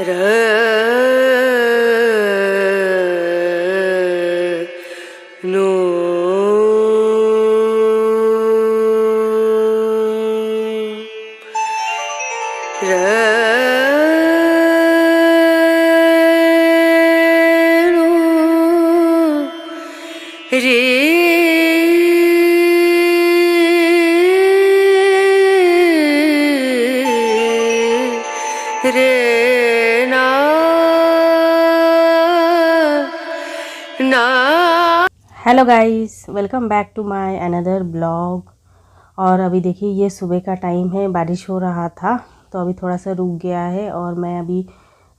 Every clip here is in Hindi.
र नो रे रे ना ना। Hello guys, welcome back to my another blog. और अभी देखिए ये सुबह का टाइम है, बारिश हो रहा था तो अभी थोड़ा सा रुक गया है और मैं अभी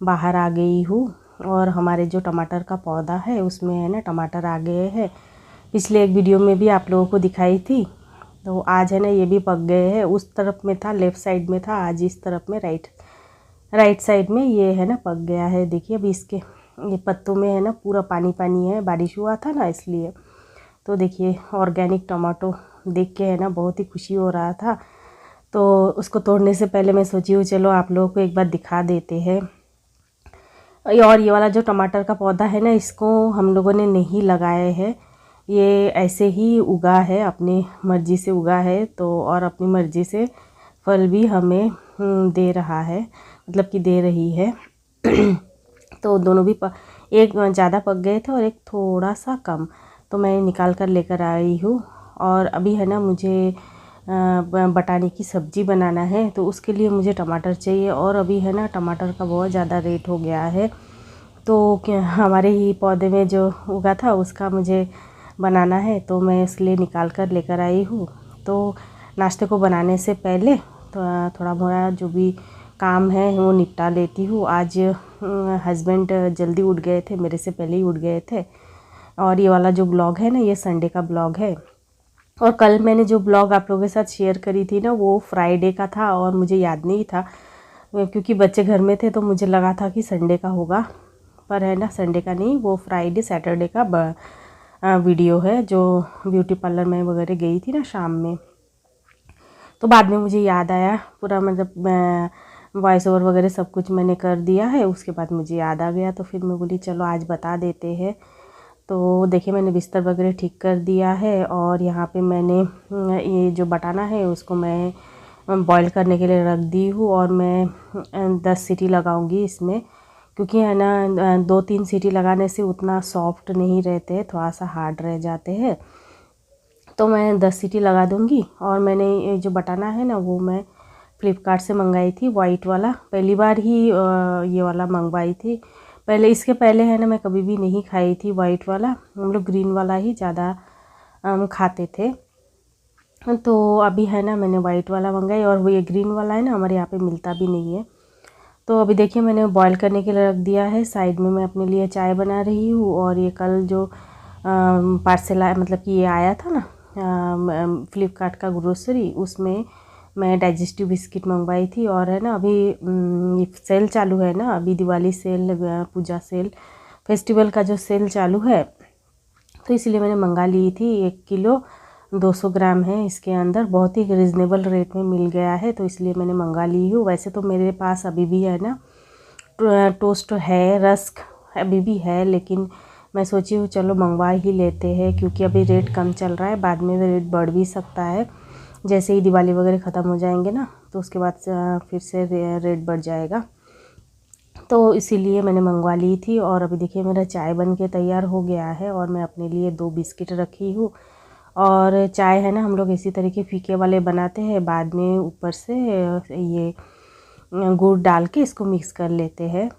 बाहर आ गई हूँ। और हमारे जो टमाटर का पौधा है उसमें है ना टमाटर आ गए हैं। पिछले एक वीडियो में भी आप लोगों को दिखाई थी, तो आज है ना ये भी पक गए हैं। उस तरफ में था, लेफ़्ट साइड में था, आज इस तरफ में राइट साइड में ये है ना पक गया है। देखिए अभी इसके ये पत्तों में है ना पूरा पानी पानी है, बारिश हुआ था ना इसलिए। तो देखिए ऑर्गेनिक टमाटो देख के है ना बहुत ही खुशी हो रहा था। तो उसको तोड़ने से पहले मैं सोची हूँ चलो आप लोगों को एक बार दिखा देते हैं। और ये वाला जो टमाटर का पौधा है ना, इसको हम लोगों ने नहीं लगाए हैं, ये ऐसे ही उगा है, अपनी मर्ज़ी से उगा है। तो और अपनी मर्ज़ी से फल भी हमें दे रहा है, मतलब कि दे रही है। तो दोनों भी एक ज़्यादा पक गए थे और एक थोड़ा सा कम, तो मैं निकाल कर लेकर आई हूँ। और अभी है ना मुझे बटाने की सब्ज़ी बनाना है, तो उसके लिए मुझे टमाटर चाहिए। और अभी है ना टमाटर का बहुत ज़्यादा रेट हो गया है, तो क्या हमारे ही पौधे में जो उगा था उसका मुझे बनाना है, तो मैं इसलिए निकाल कर लेकर आई हूँ। तो नाश्ते को बनाने से पहले तो थोड़ा मोड़ा जो भी काम है वो निपटा लेती हूँ। आज हस्बैंड जल्दी उठ गए थे, मेरे से पहले ही उठ गए थे। और ये वाला जो ब्लॉग है ना, ये संडे का ब्लॉग है। और कल मैंने जो ब्लॉग आप लोगों के साथ शेयर करी थी ना, वो फ्राइडे का था और मुझे याद नहीं था क्योंकि बच्चे घर में थे, तो मुझे लगा था कि संडे का होगा, पर है ना संडे का नहीं, वो फ्राइडे सैटरडे का वीडियो है जो ब्यूटी पार्लर में वगैरह गई थी ना शाम में। तो बाद में मुझे याद आया पूरा, मतलब वॉइस ओवर वगैरह सब कुछ मैंने कर दिया है। उसके बाद मुझे याद आ गया, तो फिर मैं बोली चलो आज बता देते हैं। तो देखिए मैंने बिस्तर वगैरह ठीक कर दिया है और यहाँ पे मैंने ये जो बटाना है उसको मैं बॉईल करने के लिए रख दी हूँ। और मैं 10 सीटी लगाऊंगी इसमें, क्योंकि है ना 2-3 सीटी लगाने से उतना सॉफ्ट नहीं रहते हैं, थोड़ा सा हार्ड रह जाते हैं। तो मैं 10 सीटी लगा दूंगी। और मैंने ये जो बटाना है ना वो मैं फ़्लिपकार्ट से मंगाई थी, वाइट वाला। पहली बार ही ये वाला मंगवाई थी। पहले इसके पहले है ना मैं कभी भी नहीं खाई थी वाइट वाला, हम लोग ग्रीन वाला ही ज़्यादा खाते थे। तो अभी है ना मैंने वाइट वाला मंगाई, और वो ये ग्रीन वाला है ना हमारे यहाँ पे मिलता भी नहीं है। तो अभी देखिए मैंने बॉईल करने के लिए रख दिया है। साइड में मैं अपने लिए चाय बना रही हूँ। और ये कल जो पार्सल आया, मतलब कि ये आया था ना फ़्लिपकार्ट का ग्रोसरी, उसमें मैं डाइजेस्टिव बिस्किट मंगवाई थी। और है ना अभी ये सेल चालू है ना, अभी दिवाली सेल, पूजा सेल, फेस्टिवल का जो सेल चालू है, तो इसलिए मैंने मंगा ली थी। 1 किलो 200 ग्राम है इसके अंदर, बहुत ही रिजनेबल रेट में मिल गया है, तो इसलिए मैंने मंगा ली हूँ। वैसे तो मेरे पास अभी भी है ना टोस्ट है, रस्क अभी भी है, लेकिन मैं सोची हूँ चलो मंगवा ही लेते हैं, क्योंकि अभी रेट कम चल रहा है, बाद में रेट बढ़ भी सकता है। जैसे ही दिवाली वगैरह ख़त्म हो जाएंगे ना, तो उसके बाद फिर से रेट बढ़ जाएगा। तो इसीलिए मैंने मंगवा ली थी। और अभी देखिए मेरा चाय बन के तैयार हो गया है, और मैं अपने लिए 2 बिस्किट रखी हूँ। और चाय है ना हम लोग इसी तरीके फीके वाले बनाते हैं, बाद में ऊपर से ये गुड़ डाल के इसको मिक्स कर लेते हैं।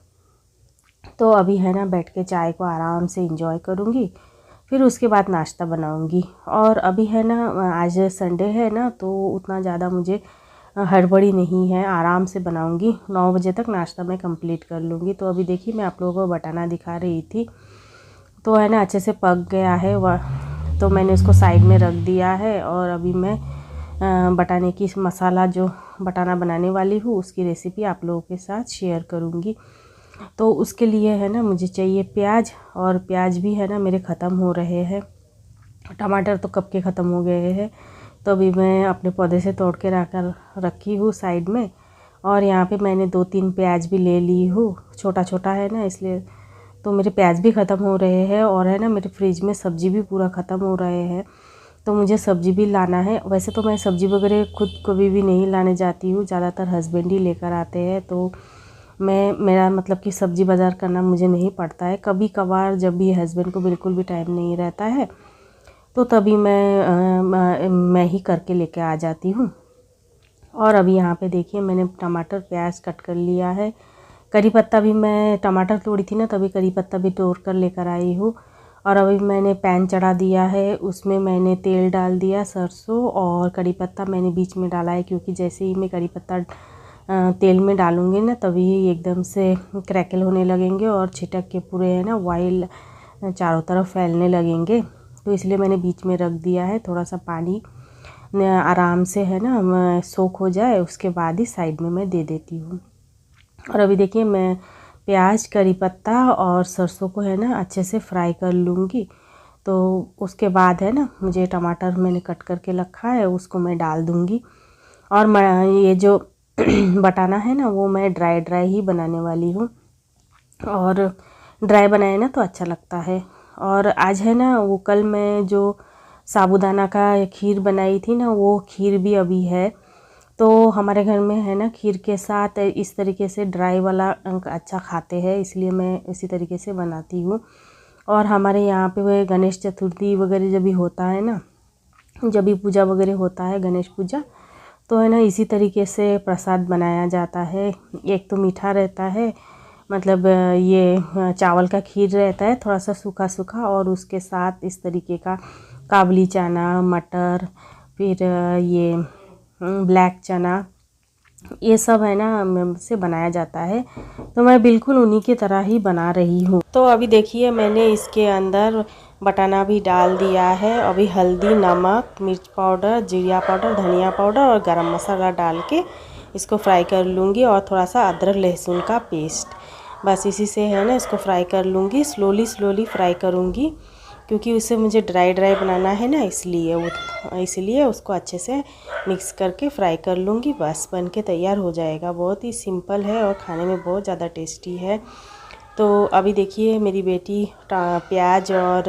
तो अभी है ना बैठ के चाय को आराम से इंजॉय करूँगी, फिर उसके बाद नाश्ता बनाऊँगी। और अभी है ना आज संडे है ना, तो उतना ज़्यादा मुझे हड़बड़ी नहीं है, आराम से बनाऊँगी। 9 बजे तक नाश्ता मैं कंप्लीट कर लूँगी। तो अभी देखिए मैं आप लोगों को बटाना दिखा रही थी, तो है ना अच्छे से पक गया है वह, तो मैंने उसको साइड में रख दिया है। और अभी मैं बटाने की मसाला जो बटाना बनाने वाली हूँ उसकी रेसिपी आप लोगों के साथ शेयर करूँगी। तो उसके लिए है ना मुझे चाहिए प्याज, और प्याज भी है ना मेरे ख़त्म हो रहे हैं, टमाटर तो कब के ख़त्म हो गए हैं। तो अभी मैं अपने पौधे से तोड़ के रखी हूँ साइड में। और यहाँ पे मैंने 2-3 प्याज भी ले ली हूँ, छोटा छोटा है ना इसलिए। तो मेरे प्याज भी ख़त्म हो रहे हैं और है ना मेरे फ्रिज में सब्ज़ी भी पूरा ख़त्म हो रहे हैं, तो मुझे सब्ज़ी भी लाना है। वैसे तो मैं सब्ज़ी वगैरह खुद कभी भी नहीं लाने जाती हूँ, ज़्यादातर हस्बैंड ही लेकर आते हैं। तो मेरा मतलब कि सब्ज़ी बाज़ार करना मुझे नहीं पड़ता है। कभी कभार जब भी हस्बैंड को बिल्कुल भी टाइम नहीं रहता है तो तभी मैं ही करके लेके आ जाती हूँ। और अभी यहाँ पे देखिए मैंने टमाटर प्याज कट कर लिया है। करी पत्ता भी मैं टमाटर तोड़ी थी ना, तभी करी पत्ता भी तोड़ कर लेकर आई हूँ। और अभी मैंने पैन चढ़ा दिया है, उसमें मैंने तेल डाल दिया, सरसों और करी पत्ता मैंने बीच में डाला है, क्योंकि जैसे ही मैं करी पत्ता तेल में डालूँगी ना तभी एकदम से क्रैकल होने लगेंगे और छिटक के पूरे है ना ऑयल चारों तरफ फैलने लगेंगे। तो इसलिए मैंने बीच में रख दिया है। थोड़ा सा पानी आराम से है ना सोख हो जाए, उसके बाद ही साइड में मैं दे देती हूँ। और अभी देखिए मैं प्याज करी पत्ता और सरसों को है ना अच्छे से फ्राई कर लूँगी। तो उसके बाद है ना मुझे टमाटर मैंने कट करके रखा है उसको मैं डाल दूँगी। और मैं ये जो बटाना है ना वो मैं ड्राई ही बनाने वाली हूँ, और ड्राई बनाए ना तो अच्छा लगता है। और आज है ना वो कल मैं जो साबूदाना का खीर बनाई थी ना, वो खीर भी अभी है। तो हमारे घर में है ना खीर के साथ इस तरीके से ड्राई वाला अच्छा खाते हैं, इसलिए मैं इसी तरीके से बनाती हूँ। और हमारे यहाँ पे वो गणेश चतुर्थी वगैरह जब भी होता है ना, जब भी पूजा वगैरह होता है गणेश पूजा, तो है ना इसी तरीके से प्रसाद बनाया जाता है। एक तो मीठा रहता है, मतलब ये चावल का खीर रहता है थोड़ा सा सूखा सूखा, और उसके साथ इस तरीके का काबुली चना, मटर, फिर ये ब्लैक चना, ये सब है ना से बनाया जाता है। तो मैं बिल्कुल उन्हीं की तरह ही बना रही हूँ। तो अभी देखिए मैंने इसके अंदर बटाना भी डाल दिया है। अभी हल्दी, नमक, मिर्च पाउडर, जीरा पाउडर, धनिया पाउडर और गरम मसाला डाल के इसको फ्राई कर लूँगी, और थोड़ा सा अदरक लहसुन का पेस्ट, बस इसी से है ना इसको फ्राई कर लूँगी। स्लोली फ्राई करूँगी, क्योंकि उसे मुझे ड्राई बनाना है ना, इसलिए उसको अच्छे से मिक्स करके फ्राई कर लूँगी। बस बन के तैयार हो जाएगा। बहुत ही सिंपल है और खाने में बहुत ज़्यादा टेस्टी है। तो अभी देखिए मेरी बेटी प्याज और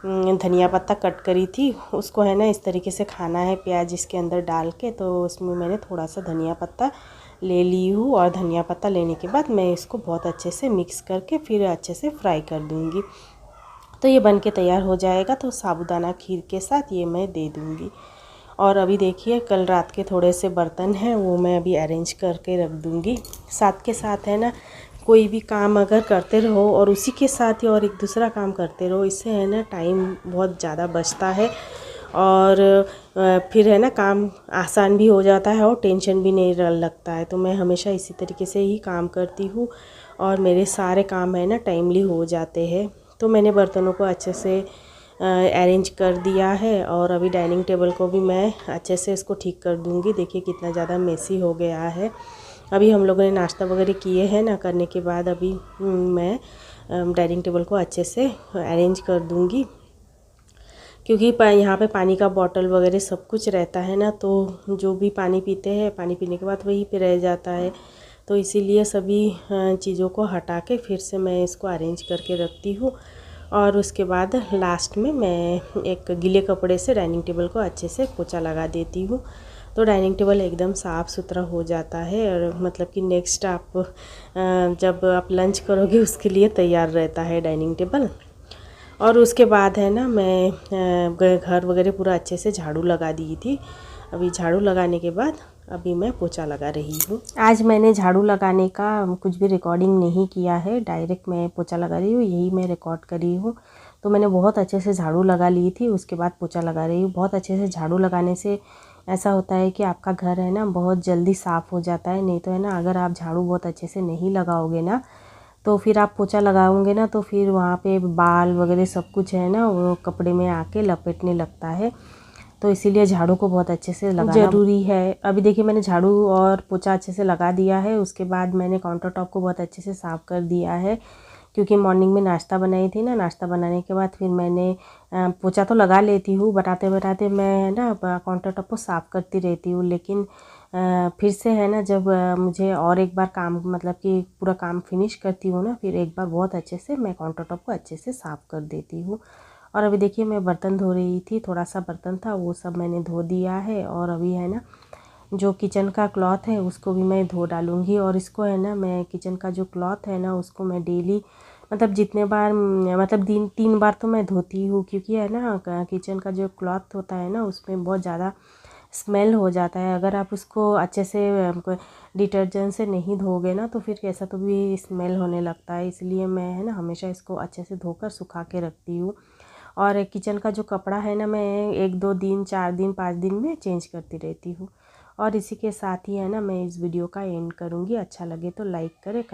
धनिया पत्ता कट करी थी, उसको है ना इस तरीके से खाना है प्याज इसके अंदर डाल के। तो उसमें मैंने थोड़ा सा धनिया पत्ता ले ली हूँ, और धनिया पत्ता लेने के बाद मैं इसको बहुत अच्छे से मिक्स करके फिर अच्छे से फ्राई कर दूँगी। तो ये बन के तैयार हो जाएगा। तो साबूदाना खीर के साथ ये मैं दे दूँगी। और अभी देखिए कल रात के थोड़े से बर्तन हैं, वो मैं अभी अरेंज करके रख दूँगी। साथ के साथ है ना कोई भी काम अगर करते रहो और उसी के साथ ही और एक दूसरा काम करते रहो, इससे है ना टाइम बहुत ज़्यादा बचता है, और फिर है ना काम आसान भी हो जाता है और टेंशन भी नहीं लगता है। तो मैं हमेशा इसी तरीके से ही काम करती हूँ, और मेरे सारे काम है ना टाइमली हो जाते हैं। तो मैंने बर्तनों को अच्छे से अरेंज कर दिया है, और अभी डाइनिंग टेबल को भी मैं अच्छे से इसको ठीक कर दूँगी। देखिए कितना ज़्यादा मेसी हो गया है। अभी हम लोगों ने नाश्ता वगैरह किए हैं ना, करने के बाद अभी मैं डाइनिंग टेबल को अच्छे से अरेंज कर दूँगी, क्योंकि यहाँ पे पानी का बॉटल वगैरह सब कुछ रहता है ना, तो जो भी पानी पीते हैं पानी पीने के बाद वहीं पे रह जाता है। तो इसीलिए सभी चीज़ों को हटा के फिर से मैं इसको अरेंज करके रखती हूँ, और उसके बाद लास्ट में मैं एक गीले कपड़े से डाइनिंग टेबल को अच्छे से पोछा लगा देती हूँ। तो डाइनिंग टेबल एकदम साफ़ सुथरा हो जाता है, और मतलब कि नेक्स्ट आप जब आप लंच करोगे उसके लिए तैयार रहता है डाइनिंग टेबल। और उसके बाद है ना मैं घर वगैरह पूरा अच्छे से झाड़ू लगा दी थी। अभी झाड़ू लगाने के बाद अभी मैं पोछा लगा रही हूँ। आज मैंने झाड़ू लगाने का कुछ भी रिकॉर्डिंग नहीं किया है, डायरेक्ट मैं पोछा लगा रही हूँ, यही मैं रिकॉर्ड करी हूँ। तो मैंने बहुत अच्छे से झाड़ू लगा ली थी, उसके बाद पोछा लगा रही हूँ। बहुत अच्छे से झाड़ू लगाने से ऐसा होता है कि आपका घर है ना बहुत जल्दी साफ़ हो जाता है। नहीं तो है ना अगर आप झाड़ू बहुत अच्छे से नहीं लगाओगे ना, तो फिर आप पोछा लगाओगे ना तो फिर वहाँ पे बाल वगैरह सब कुछ है ना वो कपड़े में आके लपेटने लगता है। तो इसीलिए झाड़ू को बहुत अच्छे से लगाना ज़रूरी है। अभी देखिए मैंने झाड़ू और पोछा अच्छे से लगा दिया है। उसके बाद मैंने काउंटर टॉप को बहुत अच्छे से साफ़ कर दिया है, क्योंकि मॉर्निंग में नाश्ता बनाई थी ना। नाश्ता बनाने के बाद फिर मैंने पोछा तो लगा लेती हूँ, बताते बताते मैं ना काउंटर टॉप को साफ़ करती रहती हूँ, लेकिन फिर से है ना, जब मुझे और एक बार काम मतलब कि पूरा काम फिनिश करती हूँ ना, फिर एक बार बहुत अच्छे से मैं काउंटर टॉप को अच्छे से साफ़ कर देती हूँ। और अभी देखिए मैं बर्तन धो रही थी, थोड़ा सा बर्तन था वो सब मैंने धो दिया है। और अभी है ना जो किचन का क्लॉथ है उसको भी मैं धो डालूँगी। और इसको है ना, मैं किचन का जो क्लॉथ है ना उसको मैं डेली मतलब जितने बार मतलब दिन 3 बार तो मैं धोती हूँ, क्योंकि है ना किचन का जो क्लॉथ होता है ना उसमें बहुत ज़्यादा स्मेल हो जाता है। अगर आप उसको अच्छे से डिटर्जेंट से नहीं धोगे ना तो फिर कैसा तो भी स्मेल होने लगता है। इसलिए मैं है ना हमेशा इसको अच्छे से धोकर सुखा के रखती हूँ। और किचन का जो कपड़ा है ना मैं 1-2 दिन 4 दिन 5 दिन में चेंज करती रहती हूँ। और इसी के साथ ही है ना मैं इस वीडियो का एंड करूँगी। अच्छा लगे तो लाइक करें।